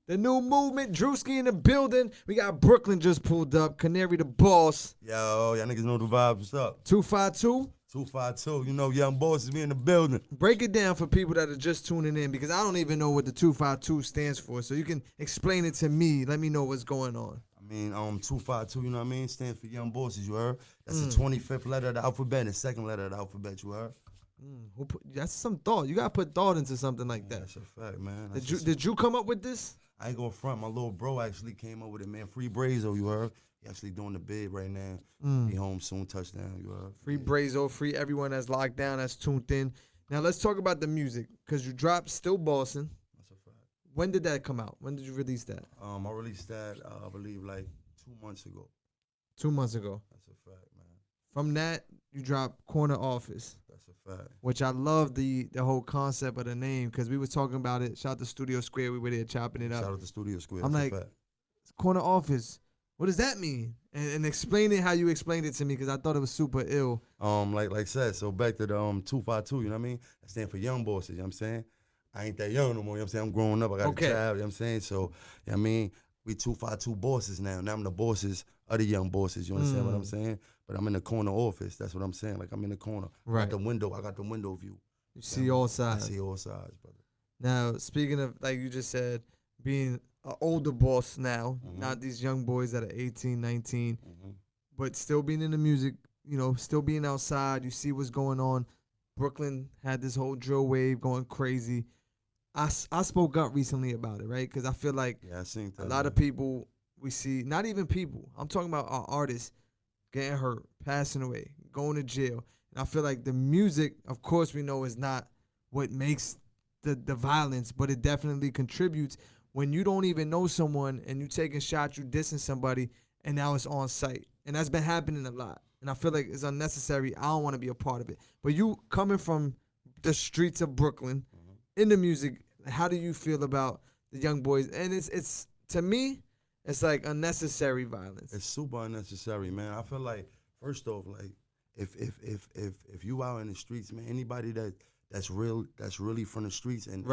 The new movement, Druski in the building. We got Brooklyn just pulled up. Canary Daboss. Yo, y'all niggas know the vibes. What's up? 252. 252. You know, young bosses be in the building. Break it down for people that are just tuning in because I don't even know what the 252 stands for. So you can explain it to me. Let me know what's going on. I mean, 252, you know what I mean? Stands for young bosses, you heard? That's the 25th letter of the alphabet and the second letter of the alphabet, you heard? That's some thought. You got to put thought into something like that. That's a fact, man. Did you come up with this? I ain't gonna front. My little bro actually came up with it, man. Free Brazo, you heard? He actually doing the bid right now. Be home soon, touchdown, you heard? Free Brazo, free everyone that's locked down, that's tuned in. Now let's talk about the music because you dropped Still Bossin. That's a fact. When did that come out? When did you release that? I released that, I believe, like 2 months ago. 2 months ago. That's a fact, man. From that, you dropped Corner Office. That's a fact. Which I love the whole concept of the name because we was talking about it. Shout out to Studio Square. We were there chopping it up. Shout out to Studio Square. I'm That's like, a fact. Corner Office. What does that mean? And explain it how you explained it to me because I thought it was super ill. Like said, so back to the 252, you know what I mean? That stand for young bosses, you know what I'm saying? I ain't that young no more, you know what I'm saying? I'm growing up, I got a child, you know what I'm saying? So, you know what I mean? We 252 bosses now. Now I'm the bosses of the young bosses, you understand what I'm saying? But I'm in the corner office, that's what I'm saying. Like I'm in the corner. Right. I got the window view. You see all sides. I see all sides, brother. Now, speaking of, like you just said, being an older boss now, not these young boys that are 18, 19, but still being in the music, you know, still being outside, you see what's going on. Brooklyn had this whole drill wave going crazy. I spoke up recently about it, right? Because I feel like I seen that, a lot of people we see, not even people, I'm talking about our artists getting hurt, passing away, going to jail. And I feel like the music, of course, we know is not what makes the violence, but it definitely contributes when you don't even know someone and you taking shots, you dissing somebody, and now it's on site. And that's been happening a lot. And I feel like it's unnecessary. I don't want to be a part of it. But you coming from the streets of Brooklyn in the music, how do you feel about the young boys? And it's to me, it's like unnecessary violence. It's super unnecessary, man. I feel like, first off, like if you out in the streets, man, anybody that's really from the streets and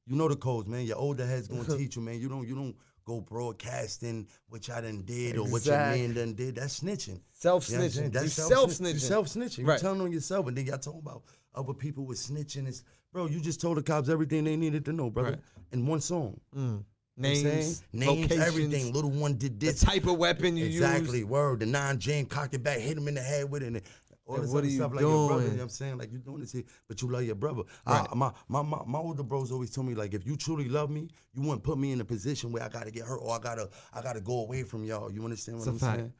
you know the codes, man. Your older heads gonna teach you, man. You don't go broadcasting what y'all done did or what your man done did. That's snitching. Self-snitching. You know that's self-snitching. Self-snitching. Right. You're telling on yourself, and then y'all talking about other people with snitching. It's, bro, you just told the cops everything they needed to know, brother, in one song. Names, names, everything. Little one did this. The type of weapon you use. Exactly. Word. The 9-Jam, cocked it back, hit him in the head with it. And all this what other are you stuff like doing? your brother, you know what I'm saying? Like, you doing this here, but you love your brother. Right. My older bros always told me, like, if you truly love me, you wouldn't put me in a position where I gotta get hurt or I gotta go away from y'all. You understand what I'm saying?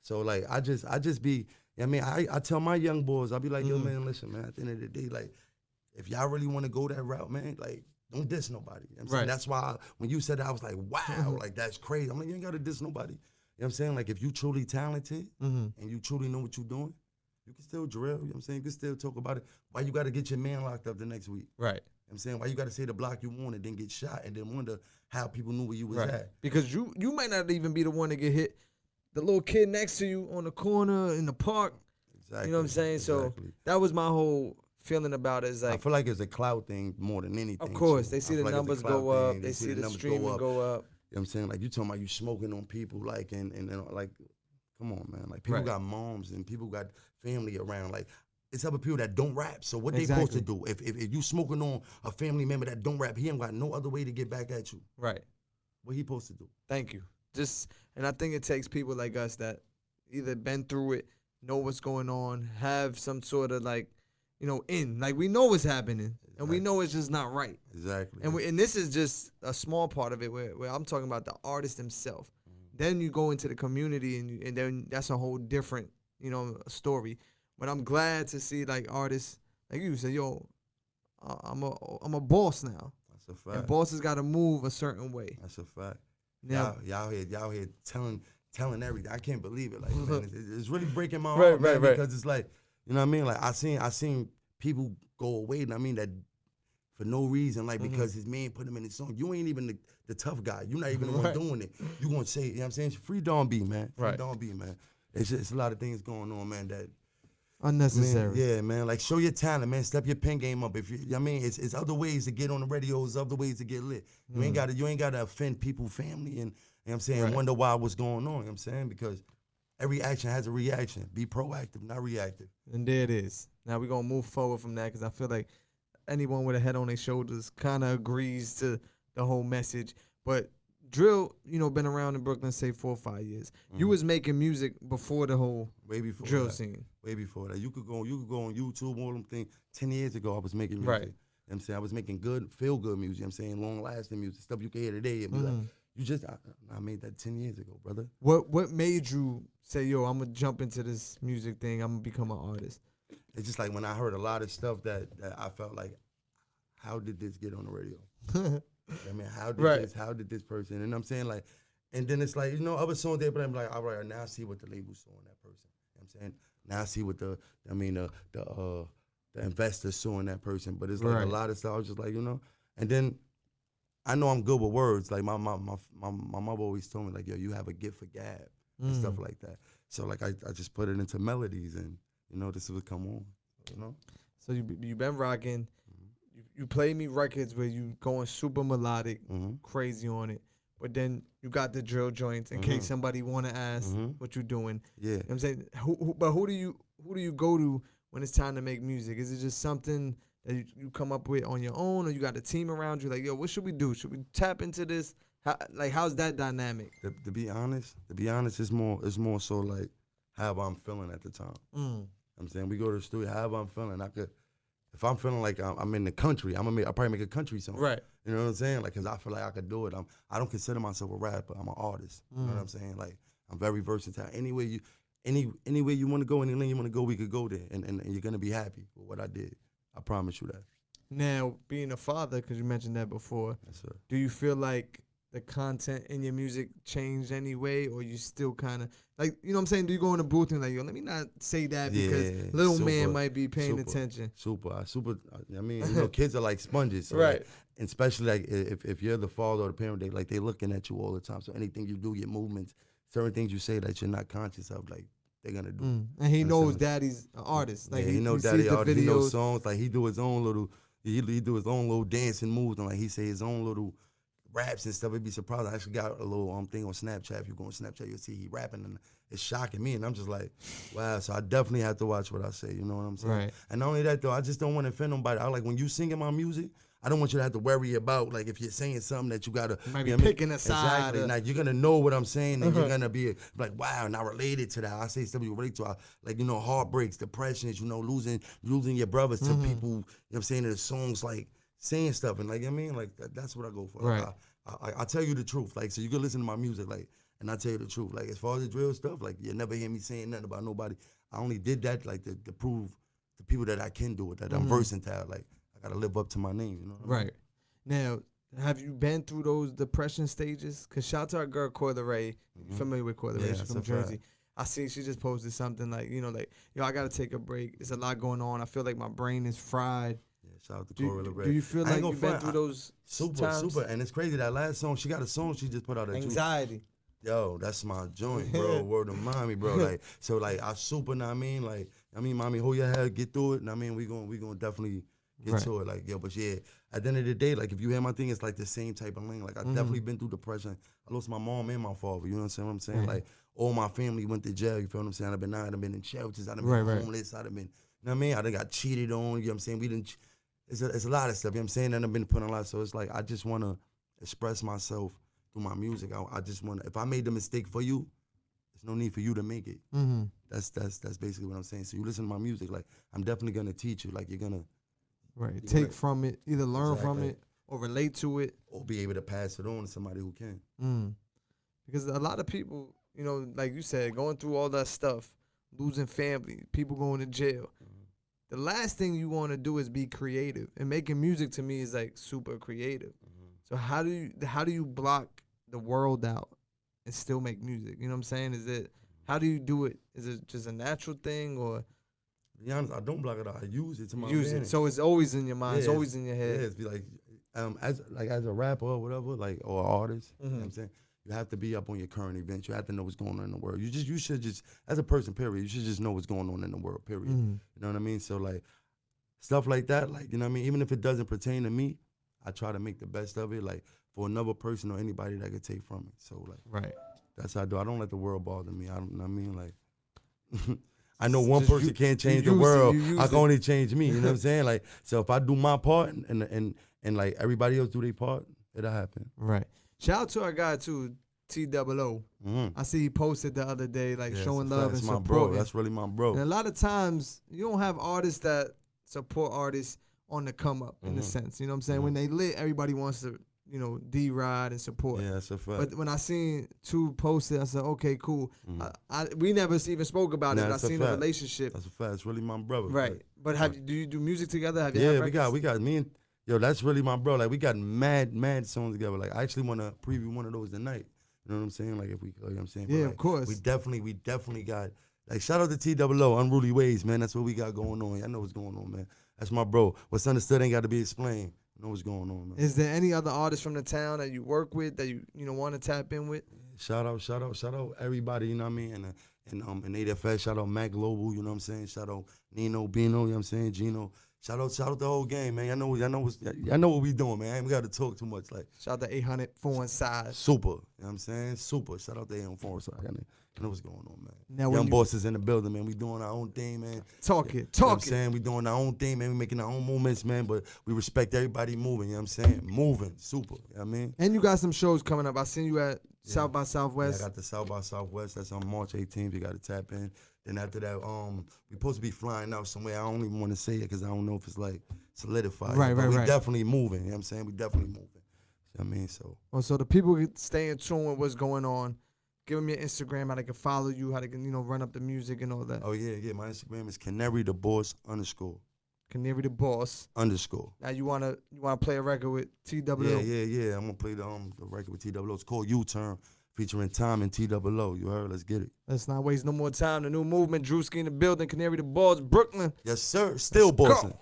So like I just be, I mean, I tell my young boys, I be like, yo man, listen, man, at the end of the day, like, if y'all really wanna go that route, man, like, don't diss nobody. You know what I'm saying? That's why when you said that, I was like, wow, like that's crazy. I'm like, you ain't gotta diss nobody. You know what I'm saying? Like if you truly talented and you truly know what you're doing, you can still drill, you know what I'm saying? You can still talk about it. Why you got to get your man locked up the next week? Right. You know what I'm saying? Why you got to say the block you wanted, then get shot, and then wonder how people knew where you was at? Because you might not even be the one to get hit. The little kid next to you on the corner in the park. Exactly. You know what I'm saying? Exactly. So that was my whole feeling about it. Is like, I feel like it's a clout thing more than anything. Of course. So They see the numbers go up. They see the streaming go up. You know what I'm saying? Like you talking about you smoking on people, like, and like, come on, man. Like, people got moms and people got family around. Like, it's other people that don't rap. So what they supposed to do? If you smoking on a family member that don't rap, he ain't got no other way to get back at you. Right. What he supposed to do? Thank you. And I think it takes people like us that either been through it, know what's going on, have some sort of like, you know, like we know what's happening and we know it's just not right. Exactly. And this is just a small part of it where I'm talking about the artist himself. Then you go into the community and then that's a whole different, you know, story. But I'm glad to see like artists like you say, yo, I'm a boss now. That's a fact. And bosses got to move a certain way. That's a fact. Now, y'all here telling everything. I can't believe it. Like, man, it's really breaking my heart, man, because it's like, you know what I mean? Like I seen people go away, and I mean that for no reason, like because his man put him in his song. You ain't even the tough guy. You're not even the one doing it. You gonna say, you know what I'm saying? Free Don B, man. Free Don B, man. It's a lot of things going on, man, that Unnecessary. Man, yeah, man. Like, show your talent, man. Step your pen game up. If you, I mean, it's other ways to get on the radio. It's other ways to get lit. You ain't gotta offend people, family, and you know what I'm saying, Right. wonder why what's going on. You know what I'm saying, because every action has a reaction. Be proactive, not reactive. And there it is. Now we're gonna move forward from that because I feel like anyone with a head on their shoulders kind of agrees to the whole message. But drill, been around in Brooklyn say 4 or 5 years. You was making music before the whole Way before drill that. scene. Way before that. You could go on YouTube, all them things. 10 years ago, I was making music. Right. You know what I'm saying? I was making good, feel good music. You know what I'm saying? Long lasting music, stuff you can hear today and be like, I made that 10 years ago, brother. What made you say, yo, I'm gonna jump into this music thing, I'm gonna become an artist? It's just like when I heard a lot of stuff that I felt like, how did this get on the radio? I mean, how did this person? And I'm saying, like, and then it's like, other songs there, but I'm like, all right, now I see what the label saw in that person. You know what I'm saying? Now I see what the investors saw in that person. But it's like a lot of stuff I was just like, and then I know I'm good with words. Like my mother always told me, like, yo, you have a gift for gab and stuff like that. So like I just put it into melodies, and this would come on. So you been rocking. You play me records where you going super melodic, crazy on it. But then you got the drill joints in case somebody want to ask what you doing. Yeah. You know what I'm saying? Who do you go to when it's time to make music? Is it just something that you come up with on your own, or you got a team around you? Like, yo, what should we do? Should we tap into this? How's that dynamic? To be honest, it's more so like however I'm feeling at the time. I'm saying we go to the studio, however I'm feeling. If I'm feeling like I'm in the country, I'll probably make a country song. Right. You know what I'm saying? Like, cause I feel like I could do it. I don't consider myself a rapper. I'm an artist. You know what I'm saying? Like, I'm very versatile. Any way you want to go, any lane you want to go, we could go there, and you're gonna be happy with what I did. I promise you that. Now, being a father, because you mentioned that before, Yes, sir. do you feel like the content in your music changed anyway, or you still kind of like, you know what I'm saying? Do you go in the booth and like, yo, let me not say that because little man might be paying attention. Super. I mean, kids are like sponges, so right? Like, and especially like if you're the father or the parent, they looking at you all the time. So anything you do, your movements, certain things you say that you're not conscious of, like they're gonna do. And he knows daddy's an artist. Like he knows daddy artist. He knows songs. Like he do his own little, he do his own little dancing moves, and like he say his own little raps and stuff. It'd be surprised. I actually got a little thing on Snapchat. If you go on Snapchat, you'll see he rapping, and it's shocking me. And I'm just like, wow. So I definitely have to watch what I say. You know what I'm saying? Right. And not only that though, I just don't want to offend nobody. I like when you singing my music, I don't want you to have to worry about like if you're saying something that you gotta be picking a side. Exactly. Like you're gonna know what I'm saying, and you're gonna be like, wow, and I related to that. I say stuff you relate to, like heartbreaks, depressions, losing your brothers to people. You know what I'm saying? In the songs, like saying stuff, and like I mean, like that's what I go for. Right. I tell you the truth, like, so you can listen to my music, like, and I tell you the truth, like, as far as the drill stuff, like, you never hear me saying nothing about nobody. I only did that, like, to prove to people that I can do it, that I'm versatile, like, I gotta live up to my name, Right. Now, have you been through those depression stages? Cause shout out to our girl Coyle Ray, familiar with Coyle Ray, she's from Jersey. I see she just posted something like, yo, I gotta take a break. It's a lot going on. I feel like my brain is fried. Shout out to Coyle Ray. Do you feel like you've been through those times? Super. And it's crazy, that last song, she got a song she just put out. Anxiety. Yo, that's my joint, bro. Word of mommy, bro. Like, so like I super, know what I mean? Like, mommy, hold your head, get through it. I mean, we gonna definitely get to it. Like, yo, but yeah, at the end of the day, like if you hear my thing, it's like the same type of lane. Like I definitely been through depression. I lost my mom and my father, you know what I'm saying? Like all my family went to jail, you feel what I'm saying? I've been in shelters, I've been homeless, I've been, you know what I mean? I done got cheated on, you know what I'm saying? It's a lot of stuff, you know what I'm saying? And I've been putting a lot, so it's like I just want to express myself through my music. I just want to, if I made the mistake for you, there's no need for you to make it. That's basically what I'm saying. So you listen to my music, like I'm definitely going to teach you, like you're going to. Take from it, either learn from it or relate to it. Or be able to pass it on to somebody who can. Because a lot of people, like you said, going through all that stuff, losing family, people going to jail. The last thing you want to do is be creative, and making music to me is like super creative. So how do you block the world out and still make music? You know what I'm saying? How do you do it? Is it just a natural thing, or? To be honest, I don't block it out. I use it to my advantage. Use it, so it's always in your mind. It's always in your head. Yeah, it's be like, as a rapper or whatever, like or an artist. You know what I'm saying? You have to be up on your current events. You have to know what's going on in the world. You should just, as a person, period, you should just know what's going on in the world, period. You know what I mean? So, like, stuff like that, like, you know what I mean? Even if it doesn't pertain to me, I try to make the best of it, like, for another person or anybody that could take from it. So, like, right. That's how I do. I don't let the world bother me. I don't, you know what I mean? Like, I know one person can't change the world. I can only change me. You know what I'm saying? Like, so if I do my part and like everybody else do their part, it'll happen. Right. Shout out to our guy too, T-O-O. I see he posted the other day, like showing love and support. Bro. That's really my bro. And a lot of times you don't have artists that support artists on the come up in a sense. You know what I'm saying? When they lit, everybody wants to, you know, D-Ride and support. Yeah, that's a fact. But when I seen two posted, I said, okay, cool. We never even spoke about it, but I seen the relationship. That's a fact. It's really my brother. Right. But do you do music together? Have you we got me and yo, that's really my bro. Like, we got mad songs together. Like, I actually want to preview one of those tonight. You know what I'm saying? Like, if we, you know what I'm saying? Yeah, like, of course. We definitely got, like, shout out to T-O-O, Unruly Ways, man. That's what we got going on. Y'all know what's going on, man. That's my bro. What's understood ain't got to be explained. You know what's going on, man. Is there any other artists from the town that you work with that you want to tap in with? Shout out everybody, you know what I mean? And ADFS, shout out Mac Global, you know what I'm saying? Shout out Nino, Bino, you know what I'm saying? Gino. Shout out the whole game, man. Y'all know what we doing, man. I ain't got to talk too much. Like, shout out to 800 4 Inside. Super, you know what I'm saying? Super. Shout out to 800 4 Inside. You know what's going on, man. Now, Young Boss is in the building, man. We doing our own thing, man. Talk it. You know what I'm saying? We doing our own thing, man. We making our own movements, man. But we respect everybody moving, you know what I'm saying? Moving. Super. You know what I mean? And you got some shows coming up. I seen you at South by Southwest. Yeah, I got the South by Southwest. That's on March 18th. You got to we in. Then after that, we supposed to be flying out somewhere. I don't even want to say it because I don't know if it's like solidified. Right. We definitely moving. You know what I'm saying? We definitely moving. You know what I mean? So. Well, so the people can stay in tune with what's going on. Give them your Instagram, how they can follow you, how they can, run up the music and all that. Oh, yeah. My Instagram is Canary Daboss _ Canary Daboss _ Now you wanna play a record with T-O-O? Yeah. I'm gonna play the record with T-O-O. It's called U-Turn, featuring Tom and T-O-O. You heard? Let's get it. Let's not waste no more time. The new movement, Druski in the building, Canary Daboss, Brooklyn. Yes, sir. Still Bossin.